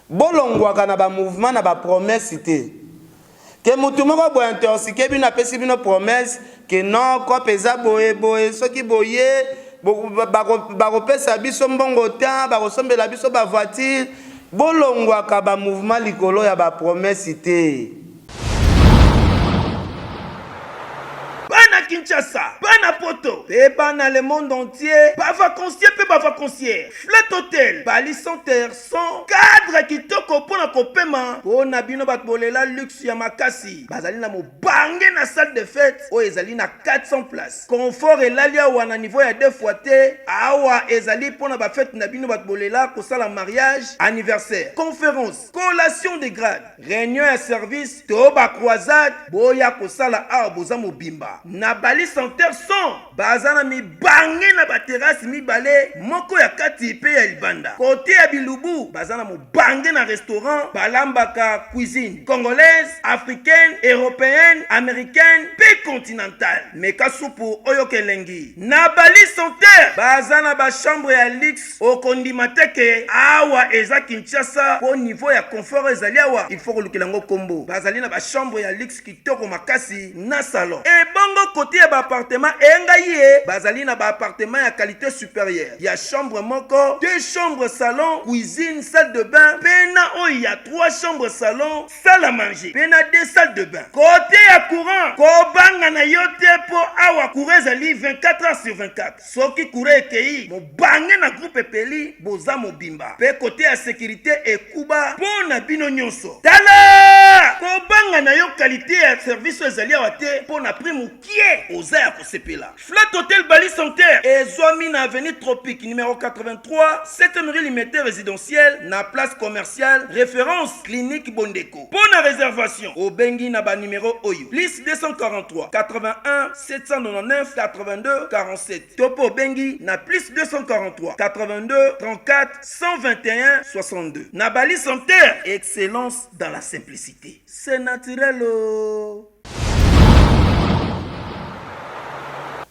bolongwaka na ba mouvement na ba promesse te ke mutu moko bo intoxiqué bino apesi bino promesse ke non ko peza boye boye soki boye bakopesa biso mbongo ta bakosombela biso ba voiture bolongwaka ba mouvement likolo ya ba promesse te. Kinshasa, bana poto, et bana le monde entier, pas vacancier, pas vacancier, flat hôtel, bali santer, sans cadre qui toko pona kopema, pona bino batbolela luxe ya makasi, bazali na mo bangé na salle de fête, o ezali na 400 places, confort et l'alia ou na niveau ya 2 fois te, awa ezali pona ba fête na bino batbolela ko sala mariage, anniversaire, conférence, collation de grade, réunion et service, to ba croisade, boya ko sala a boza mobimba. Na bali santer son bazana mi bangé na ba terrasse mi balé moko ya kati pe ya libanda côté ya bilubu bazana mo bangé na restaurant balambaka cuisine congolaise africaine européenne américaine pe continentale meka supu oyo kelengi na bali santer bazana ba chambre ya luxe okondima teke awa eza Kinshasa au niveau ya confort ezali awa il faut kolukela ngo kombo bazali na ba chambre ya luxe kitoko makasi na salon e bongo côté ya ba appartement engaye bazali na ba appartement ya qualité supérieure ya chambre moko 2 chambres salon cuisine salle de bain pena o ya 3 chambres salon salle à manger pena 2 salles de bain côté ya courant ko banga na yote po awa courant ezali 24 heures sur 24 soki courant ekei mo banga na groupe peli boza mobimba pe côté ya sécurité ekuba pona bino nyonso tala ko banga na yo qualité ya service ezali awa te pona prix mukie Oza Kosepela. Flat Hotel Bali Santer et Zoami na avenue Tropique numéro 83, 7e rue Limité résidentielle na place commerciale référence clinique Bondeko. Pour la réservation au Bengi na ba numéro Oyo plus 243 81 799 82 47. Topo Bengi na plus 243 82 34 121 62. Na Bali Santer, excellence dans la simplicité. C'est naturel.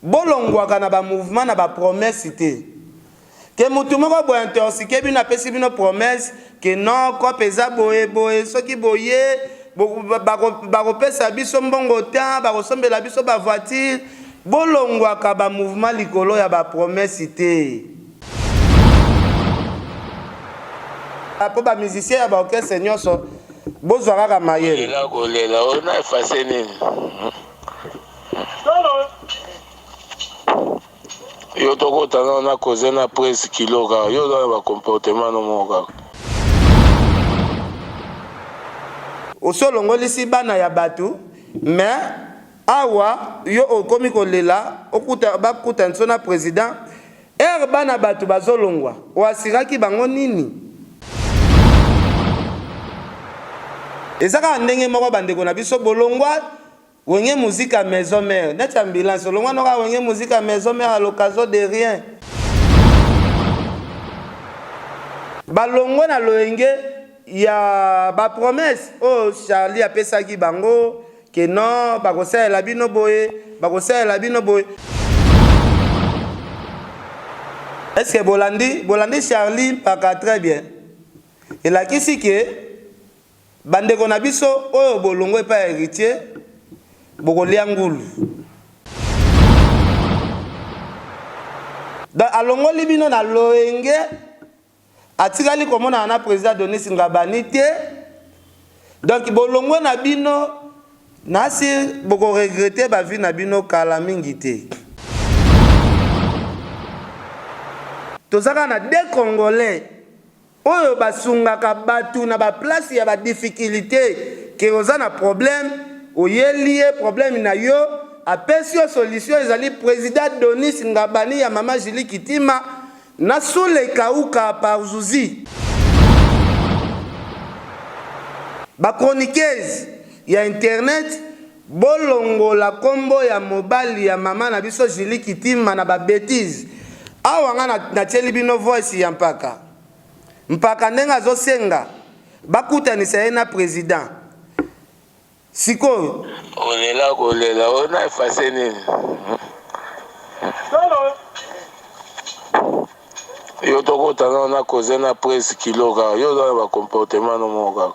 Bolongwaka na ba mouvement na ba promesse te ke mutu moko bo intoxiqué bino apesi bino promesse ke non ko peza boye boye soki boye bakopesa biso mbongo ta bakosombela biso ba voiture bolongwaka ba mouvement likolo ya ba promesse te apo ba musicien ya ba orchestre nyonso bozwa kaka mayele la kolela ona efase nini yo toko tana na cause na presse kilo ka yo na ba comportement no moka osolongolisi bana ya batu mais awa yo okomi kolela okuta bakuta nso na président bana batu bazolongwa oasiraki bango nini ezaka ndenge moko bandeko na biso bolongwa wenge musique à maison mère net ambulance longwa noka wenge musique à maison mère à l'occasion de rien balongwa na loenge ya ba promesse oh Charlie apesaki bango que non bakosala bino boye est-ce que bolandi Charlie paka très bien et a kisi que bandeko na biso oyo bolongwe pa héritier bokolia ngulu da alongoli bino na loenge atikali komona na président Denis Ngabani te donc bolongwe na bino nasi boko regretter ba vie na bino kala mingi te tozaka na des Congolais oyo basungaka batu na ba place ya ba difficulté ke ozana problème oyelie problème na yo apesi yo solution ezali président Denis Ngabani ya mama Julie Kitima na sule kauka par Zuzi ba chroniqueuse ya internet bolongola kombo ya mobali ya mama na biso Julie Kitima na ba bêtise awa nga na tieli bino voice ya mpaka ndenga zosenga bakutanisa ye na président siko kolela ona efase nini Yo tokotana na cause na presse kilo kaka. Yo za ba comportement no mo kaka.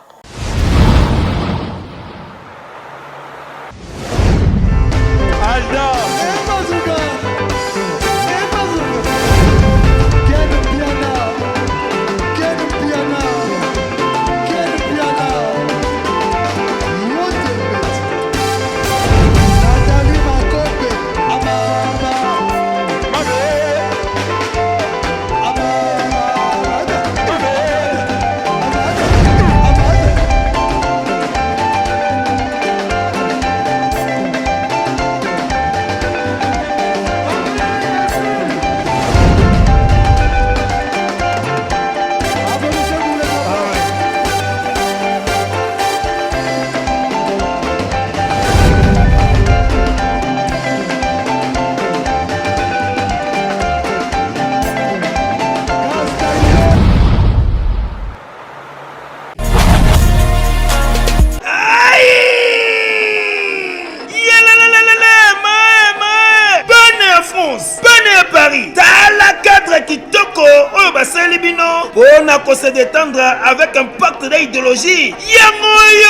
Pour se détendre avec un pacte d'idéologie. Yangoyo!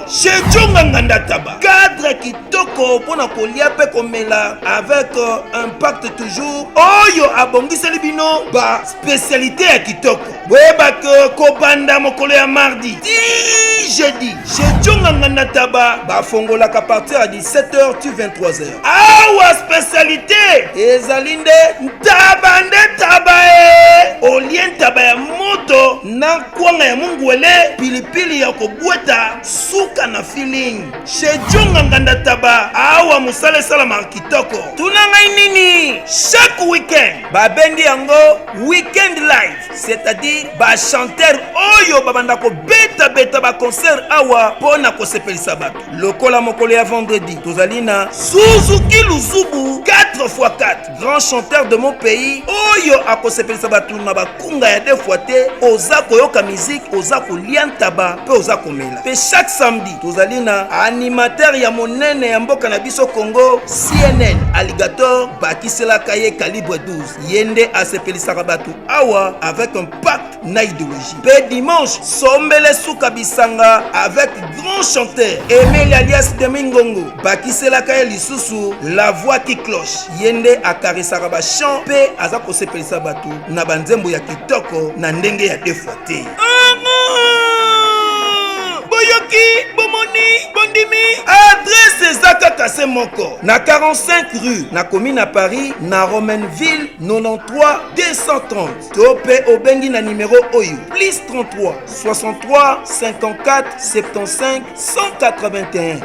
Chez Djonganganda Taba. Cadre kitoko pour na kolia pe komela avec un pacte toujours. Oyo abongi selibino ba spécialité ya kitoko. Weba ko banda mokolo ya mardi. Jeudi. Chez Djonganganda Taba ba fongola ka partir à 17h tu 23h. Awa spécialité ezalinde tabande tabae. Olien taba ya moto na kwanga ya mungwele pilipili ya kobweta suka na feeling chez Djonganganda Taba awa musale sala markitoko tunanga nini chaque weekend babengi yango weekend live, c'est-à-dire ba chanteur oyo babanda ko beta ba concert awa pona ko sepelisa bato lokola mokolo ya vendredi tozalina Suzuki Luzubu 4x4 grand chanteur de mon pays oyo akosepelisa bato na bakunga ya deux fois te oza koyoka musique oza kolia ntaba pe oza komela pe chaque samedi tozalina animateur ya monene ya mboka na biso Congo CNN Alligator bakiselaka ye calibre 12 yende asepelisaka bato awa avec un pacte na idéologie pe dimanche sombele suka bisanga avec grand chanteur Emile alias Demingongo bakiselaka ye lisusu la voix qui cloche yende akarisaka ba chant pe aza kosepelisa bato na banzembo ya kitoko na ndenge ya defote boyoki bomoni bondimi adresse ezaka kase moko na 45 rue na commune à Paris na Romainville 93 230 to pe obengi na numéro oyo plus 33 63 54 75 181.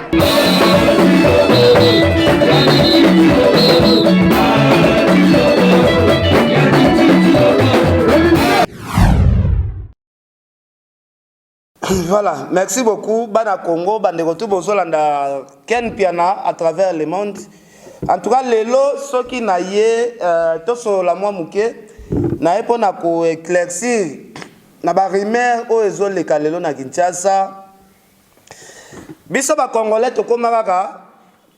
Voilà, merci beaucoup. Bana Congo, bande tout bozolanda Ken Piana à travers le monde. En tout cas, lelo soki na ye toso la moi muke na epo na ko éclaircir na ba rumeur o ezoleka lelo na Kinshasa. Biso ba Congolais to komaraka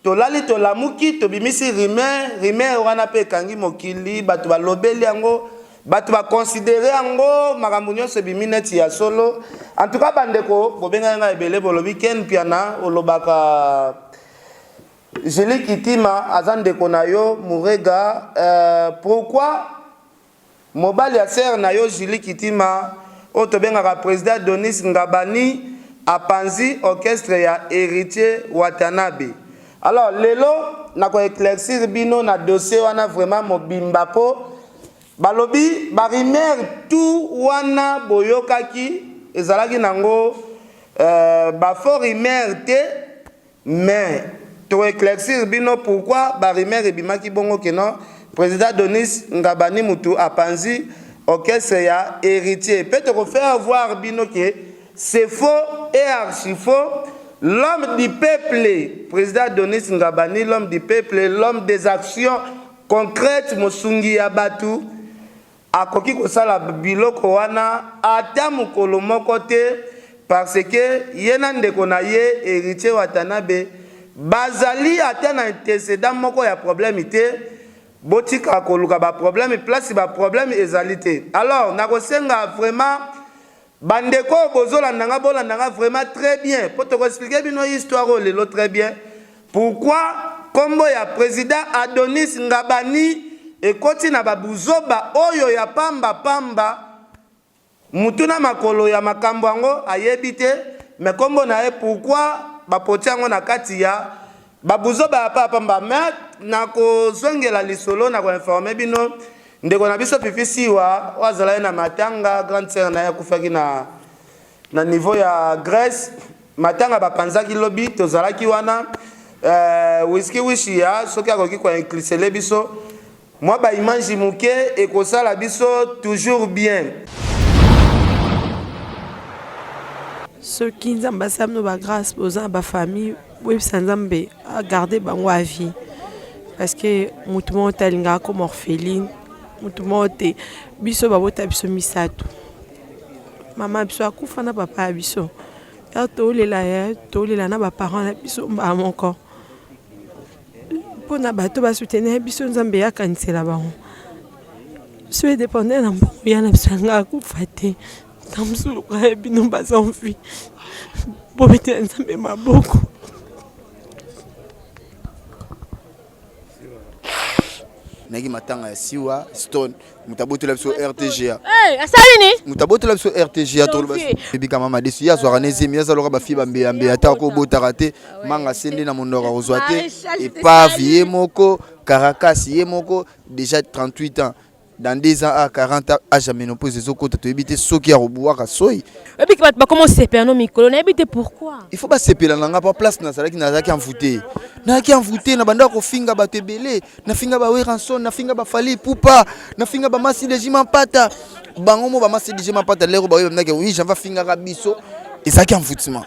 to lali to lamuki to bimisi rumeur wana pe kangi mokili batu ba lobeli yango batu ba considérer yango makambo nyonso bimineti ya solo. En tout cas bandeko bobenga nga ebele bolobi Ken Piana olobaka Jeli Kitima azandeko na yo Murega pourquoi mobali ya ser na yo Jeli Kitima otobenga président Denis Ngabani apanzi orchestre ya Héritier Watanabe. Alors lelo na ko éclaircir bino na dossier wana vraiment mobimba po balobi barimer tout wana boyokaki ezalaki nango bafo rimer te mais to éclaircir bino pourquoi barimer ebimaki bongo ke non président Denis Ngabani mutu apanzi orchestre ya Héritier peut te refaire voir bino que c'est faux et archi faux. L'homme du peuple, président Denis Ngabani, l'homme du peuple, l'homme des actions concrètes, Mosungi Abatu, akoki kosala biloko wana ata mokolo moko te parce que yena ndeko na ye Héritier Watanabe bazali ata na antécédent moko ya problème te botika koluka ba problème place ba problème ezalité. Alors nakosenga vraiment bandeko bozolandanga bolandanga vraiment très bien pour te expliquer bino histoire lelo très bien pourquoi kombo ya président Adonis Ngabani ekoti na babuzoba oyo ya pamba pamba mutuna makolo ya makambo yango ayebite mais kombo na e pourquoi bapoti yango na kati ya babuzoba ya pamba mais na kozongela lisolo na ko informer bino ndeko na biso pifisiwa wazala na matanga grande sœur na ya kufaki na niveau ya Grèce matanga bapanzaki lobi tozalaki wana whisky wishi ya soki akoki ko inclisele biso moi ba image muke ekosala biso toujours bien ceux qui nzamba samno ba grâce aux ba famille oui sanzambe a garder bango à vie parce que mutumo talinga comme orpheline mutumo te biso babota biso misato mama biso akufa na papa biso ya tolela na ba parents na biso ba moko pona bato ba soutenir biso nzambe ya kanisela bango so dépendait na mbongo ya na biso nga akufa te tamsulu ka bino bazonfi bo bete nzambe maboko nagi matanga ya siwa stone mutaboto la biso RTGA asalini mutaboto la biso RTGA to bika mama desu ya zwa nezemi ya zaloka ba fi bambe ambe ata ko botaka te manga sende na mondoka kozwa te epave ye moko Caracas ye moko déjà 38 ans dans 10 ans à 40 ans à jamais non pose zo kota to ebite soki ya robuaka soyi ebiki ba comment c'est no mikolo na ebite pourquoi il faut pas sepela nanga pa place na salaki na zaki envoûté na banda ko finga ba tebele na finga ba weranson na finga ba fali pupa na finga ba masi légiment pata bango mo ba masi légiment pata lero ba yo mnake oui j'en va finga rabiso et ça qui envoûtement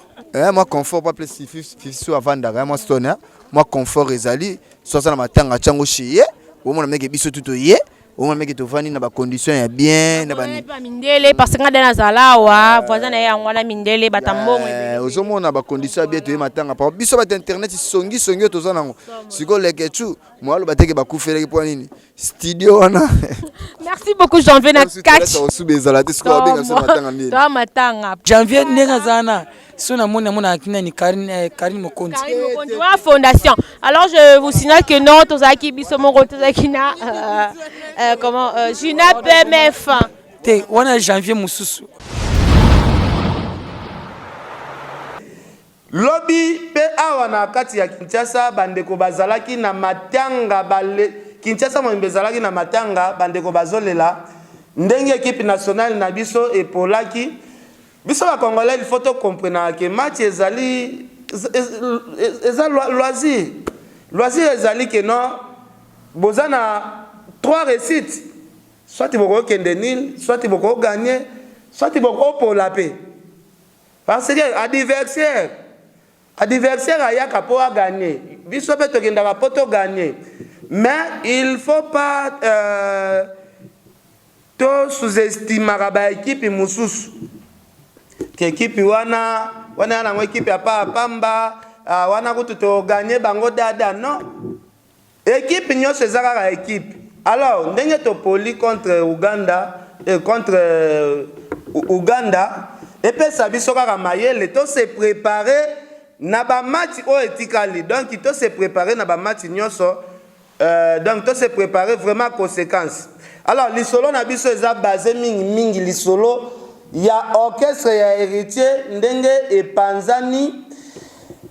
moi confort pas plus fifu avanda moi stone moi confort ezali soza na matanga chango chiye au moins meke biso tuto ye au moins meke to vani na ba condition ya bien na ba mindele parce que ngada zalawa voisin na ya ngwana mindele batambongo ozomona ba condition ya bien to ye matanga pa biso ba internet songi to zanango siko lekechu mwalo bateke ba kufele po nini studio wana. Merci beaucoup Janvier na catch to matanga Janvier nega zana sona mona akina ni Karine Mokonzi wa fondation. Alors je vous signale que non tozaki biso moko tozaki na comment Juna PMF te wana Janvier mususu lobi pe awa na kati ya Kinshasa bandeko bazalaki na matanga bale Kinshasa mo bezalaki na matanga bandeko bazolela ndenge équipe nationale na biso epolaki biso ba congolais il faut to comprendre que match ezali loisir ezali que non bozana 3 réussites soit boko kende nil soit boko gagner soit boko pola pe parce que adversaire ayaka po a gagner biso pe to kenda ka poto gagner mais il faut pas to sous-estimer ba équipe mususu que équipe wana na équipe ya pamba wana kutu to gagner bango dada non équipe nyonso ezaka équipe alors ndenge to poli contre Uganda et puis ça biso kaka mayele to se préparer na ba match o etikali donc to se préparer na ba match nyonso donc to se préparer vraiment conséquence alors lisolo na biso eza basé mingi lisolo ya orchestre ya héritier ndenge epanzani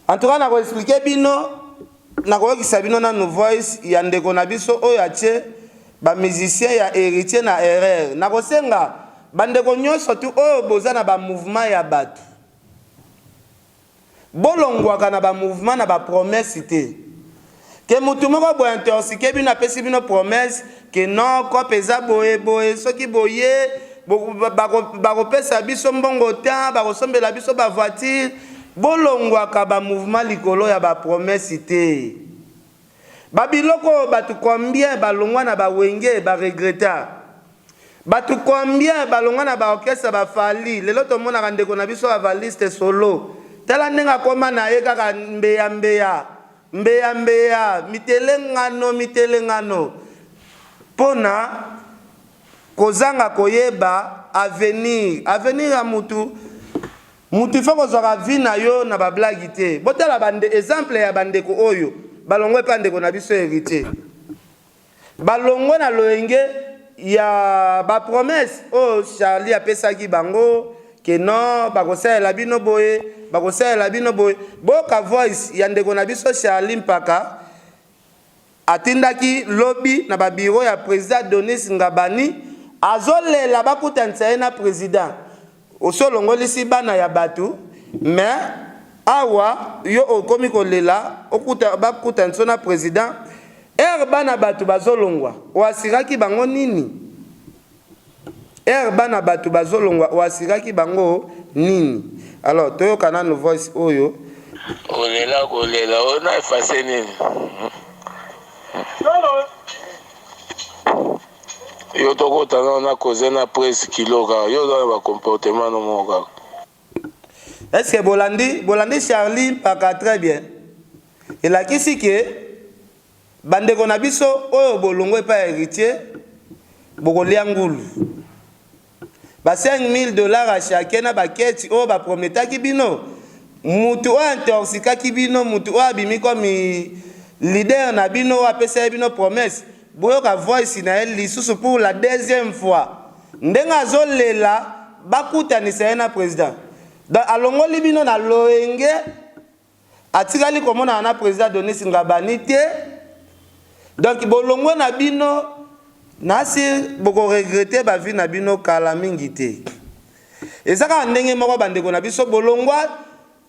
en tout cas na ko expliquer bino na ko yokisa bino na no voice ya ndeko na biso oyo atie ba musicien ya héritier na erreur na ko senga bandeko nyonso tu oyo boza na ba mouvement ya bato bolongwaka na ba mouvement na ba promesse te que mutu moko bo intoxiqué bino apesi bino promesse que non ko pesa boye soki boye bakopesa biso mbongo ta bakosombela biso ba voiture bolongwaka ba mouvement likolo ya ba promesse te babiloko batu combien balongwa na ba wenge ba regretta batu combien balongwa na ba orchestre ba fali lelo to mona kandeko na biso avaliste solo tala ndenga koma na ye kaka mbeya mitelengano pona kozanga koyeba avenir ya mutu fa kozwaka vi na yo na bablagi te. Botala bande exemple ya bandeko oyo balongwe pa ndeko na biso héritier, balongwe na loenge ya ba promesse o Charlie apesaki bango ke non bakosalela bino boye boka voice ya ndeko na biso Charlie mpaka atindaki lobby na babiro ya président Denis Ngabani azolela bakutanisa ye na président osolongolisi bana ya batu mais awa yo okomi kolela bakutanisa na président bana batu bazolongwa oasiraki bango nini? Bana batu bazolongwa oasiraki bango nini? Alors toyokana no voice oyo kolela ona efase nini? Yo tokotana na koze na presse kilo ka yo dans ba comportement no moka. Est-ce que Bolandi Charlie paka très bien. Il a kisi ke bandeko na biso oyo bolongwe pa héritier bokolia ngulu. Ba $5,000 à chacun na baketi oyo ba prometaki bino. Mutu o intoxikaki bino, mutu o abimi comme leader na bino apesa bino promesse. Boyoka voice na elle lisusu pour la deuxième fois. Ndenga zolela bakutanisa ye na président. Donc alongoli bino na loenge atikali komona na président Denis Ngabani te. Donc bolongwe na bino nasi boko regretter ba vie na bino kala mingi te. Ezaka ndenge moko bandeko na biso bolongwa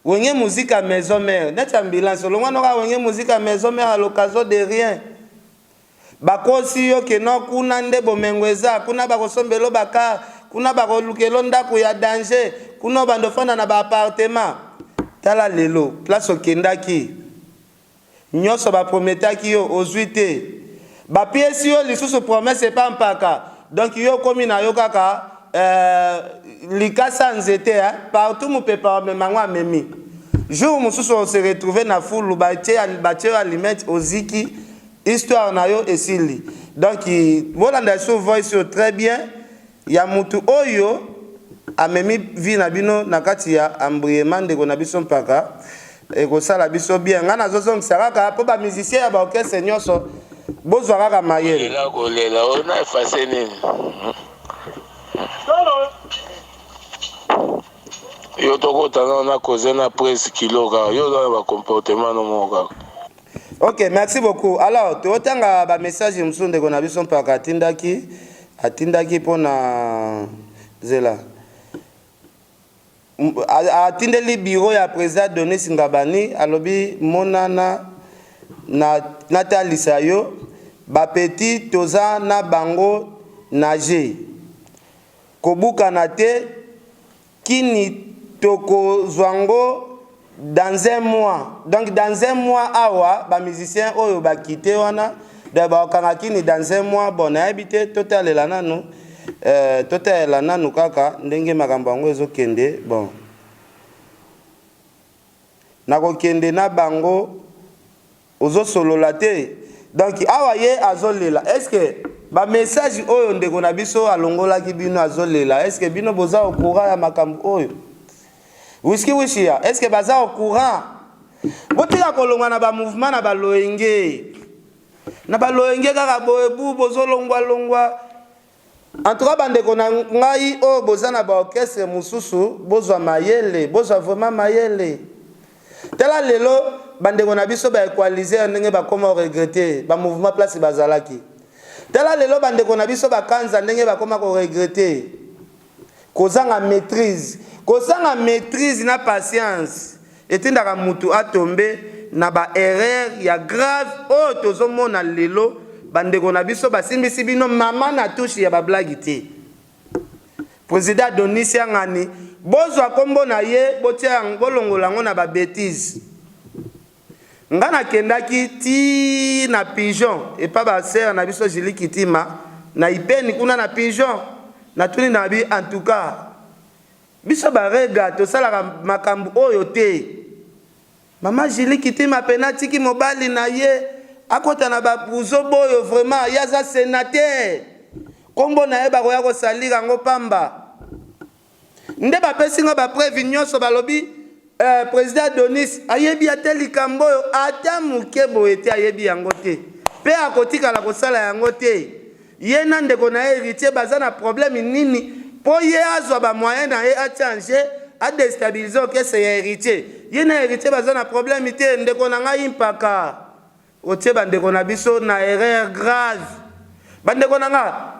wenye musique à maison mère. Net ambulance bolongwa no ka wenye musique à maison mère à l'occasion de rien. Bakosi yo ke no kuna nde bomengweza kuna bakosombelo baka kuna bakolukelo ndako ya danger kuna bandofana na ba appartement tala lelo place okendaki nyoso ba prometaki yo ozuite ba piesi yo lisusu promesse pa mpaka donc yo komi na yo kaka likasa nzete partout mu pepa memangwa memi jour mususu on se retrouver na foule batie aliment oziki histoire na yo esili. Donc bolanda so voice yo très bien ya mutu oyo amemi vi na bino na kati ya ambriement ndeko na biso mpaka ekosala biso bien ngana zozongisa kaka po ba musicien ya ba orchestre nyonso bozwa kaka mayele kolela ona efase nini? Yo tokotana na koze na presse kilo ka yo dans ba comportement no moka. Ok, merci beaucoup. Alors, tu as un message qui me dit que nous pas atindaki pour na zela. Atindeli bureau ya président Denis Ngabani alobi monana na Nathalie Sayo ba petit toza na bango nage. Kobuka nate kini toko zwango dans un mois. Donc dans un mois awa ba musicien oyo ba quitté wana de ba kangaki ni dans un mois bon habité total la nanu total la nanu kaka ndenge makambo ngo ezokende bon nako kende na bango ozo solola te donc awa ye azolela est-ce que ba message oyo ndeko na biso alongola ki bino azolela est-ce que bino boza au courant ya makambo oyo Whisky wishia, est-ce que baza au courant? Botika kolongwa na ba mouvement na ba loenge. Na ba loenge kaka boebu bozo longwa. En tout cas bandeko na ngai o boza na ba orchestre mususu, bozwa mayele, bozwa vraiment mayele. Tela lelo bandeko na biso ba equaliser ndenge ba koma regretter, ba mouvement place bazalaki. Tela lelo bandeko na biso ba kanza ndenge ba koma ko regretter. Kozanga maîtrise. Kozanga maîtrise na patience etindaka mutu atombe na ba erreur ya grave o tozomona lelo bandeko na biso basimbisi bino mama na touche ya ba blague te. Président Denis Ngani bozwa kombo na ye botia ngolongola ngo na ba bêtise. Ngana kendaki ti na pigeon et pas ba sœur na biso Julie Kitima na ipeni kuna na pigeon na tuni na bi en tout cas biso barega to sala makambu oyo te. Mama Julie Kitima penati ki mobali na ye akota na bapuzo boyo vraiment yaza sénateur kombo na ye bakoya kosalira yango pamba nde bapesi nga bapreuve nyonso balobi président Donis ayebi ate likambo oyo ata moke boye te ayebi yango te mpe akotikala kosala yango te ye na ndeko na ye héritier baza na problème nini mpo ye azwa bamoyen na ye achange adestabilize okese ya héritier ye na héritier baza na problème te ndeko na ngai mpaka otie bandeko na biso na erreur grave bandeko na nga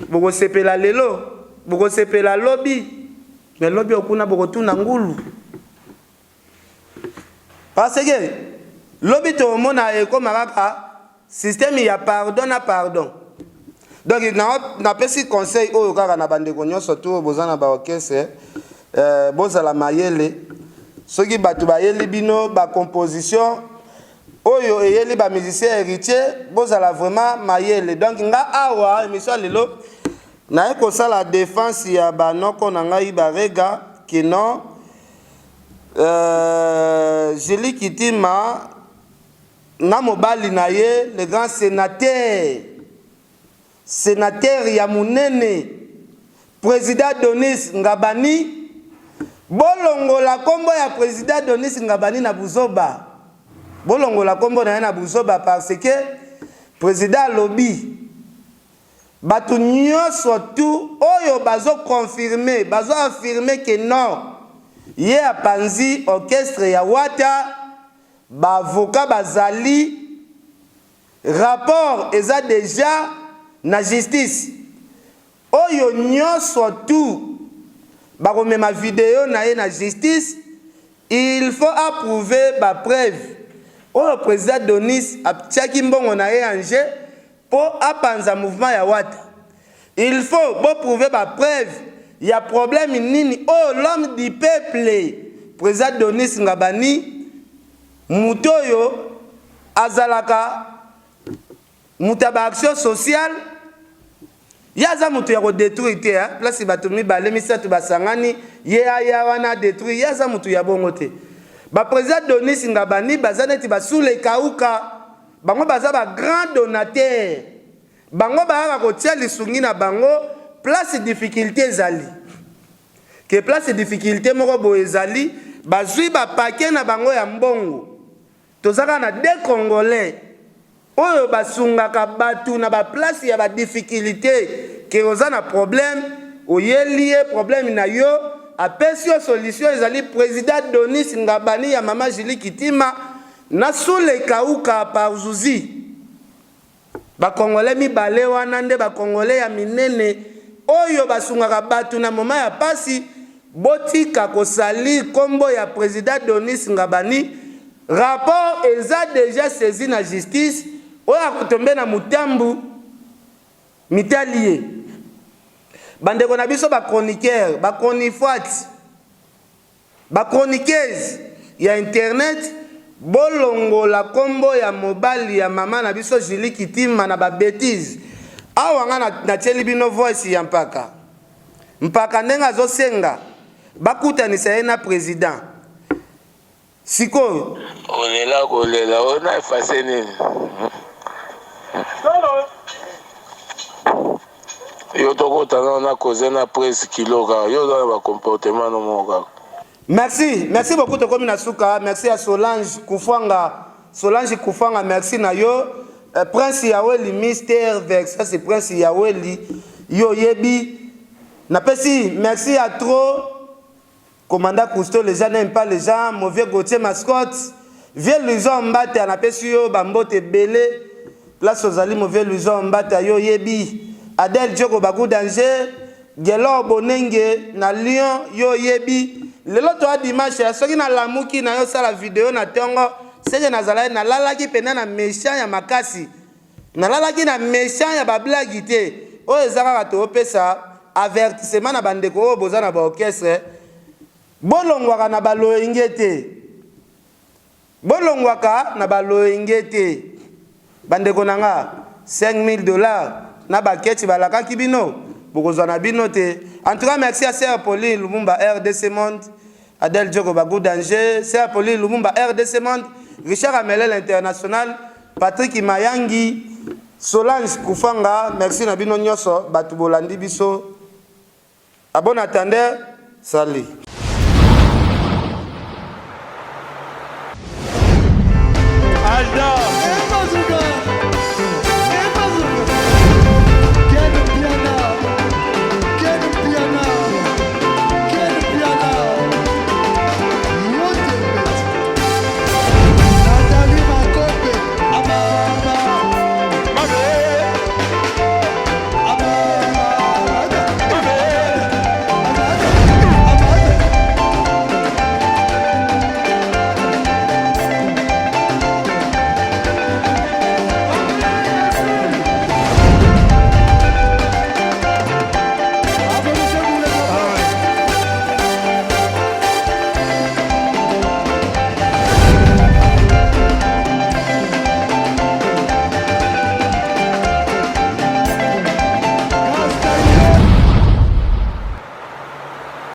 bokosepela lelo bokosepela lobi mais lobi okuna bokotuna ngulu parce que lobi tomona ekoma kaka système ya pardon na pardon donc na pesi conseil oyo kaka na bandeko nyonso to bozana ba orchestre bozala mayele soki bato bayeli bino ba composition oyo eyeli ba musicien héritier bozala vraiment mayele donc nga awa émission lelo na ekosala défense ya banoko na ngai barega que non Jeli Kitima na mobali na ye le grand sénateur ya munene président Donis Ngabani bolongola kombo ya président Donis Ngabani na buzoba bolongola kombo na ye na buzoba parce que président lobi batu nyonso tu oyo bazo confirmer bazo affirmer que non ye apanzi orchestre ya Wata bavoka bazali rapport eza déjà na justice oyo nyonso tu bakomema vidéo na ye na justice il faut approuver ba preuve oyo président Donis atiaki mbongo na ye en jeu po apanza mouvement ya Wata il faut prouver ba preuve il y a problème nini oh l'homme du peuple président Donis Ngabani mutoyo azalaka mutaba action sociale yaza muto ya ko détruire te hein place bato mibale misatu basangani ye aya wana détruire yaza muto ya bongo te ba président Donis Ngabani bazaneti basule kauka bango baza ba grand donateur bango ba ko tia lisungi na bango place difficulté ezali que place difficulté moko bo ezali bazui ba paquet na bango ya mbongo tozaka na des congolais oyo basungaka batu na ba place ya ba difficulté que ozana problème oyelié problème na yo apesi solution ezali président Donis Ngabani ya mama Jeli Kitima na sule kauka par Zuzi ba congolais mibale wana nde ba congolais ya minene oyo basungaka batu na moma ya pasi botika kosali kombo ya président Donis Ngabani rapport eza déjà saisi na justice oyo akotombe na mutambu mitalie bandeko na biso ba chroniqueur ba chroniqueuse ba chroniqueuse ya internet bolongola kombo ya mobali ya mama na biso Jeli Kitima na ba bêtise awa nga na tieli bino voice ya mpaka ndenga zosenga bakutanisa ye na président sikoyo kolela ona efase nini yo tokotana na koze na presse kiloka yo za ba comportement no moka merci beaucoup tokomi na suka merci à Solange Kufanga merci na yo Prince Yaweli Mystère Versa c'est Prince Yaweli yo yebi na pesi merci à trop commandant Cousteau les gens n'aiment pas les gens mauvais Gauthier mascotte vieux Luison Mbate na pesi yo bambote belé place ozali mauvais Luison Mbate yo yebi Adel Djoko Bagou danger Gelo Bonenge na Lyon yo yebi lelo to dimanche ya soki na lamuki na yo sala vidéo na tongo senge nazala na lalaki pena na méchant ya makasi na lalaki na méchant ya bablagi te o ezaka to opesa avertissement na bandeko o bozana ba orchestre bolongwaka na baloyenge te bolongwaka na baloyenge te bandeko nanga $5,000 na baketi balakaki bino bokozwa na bino te en tout cas merci à Sœur Pauline Lumumba RDC Monde Adel Djoko Bagou danger Sœur Pauline Lumumba RDC Monde Richard Amelel International Patrick Mayangi, Solange Kufanga, merci na bino nyonso batu bolandi biso. A bon attendeur, salut. Alda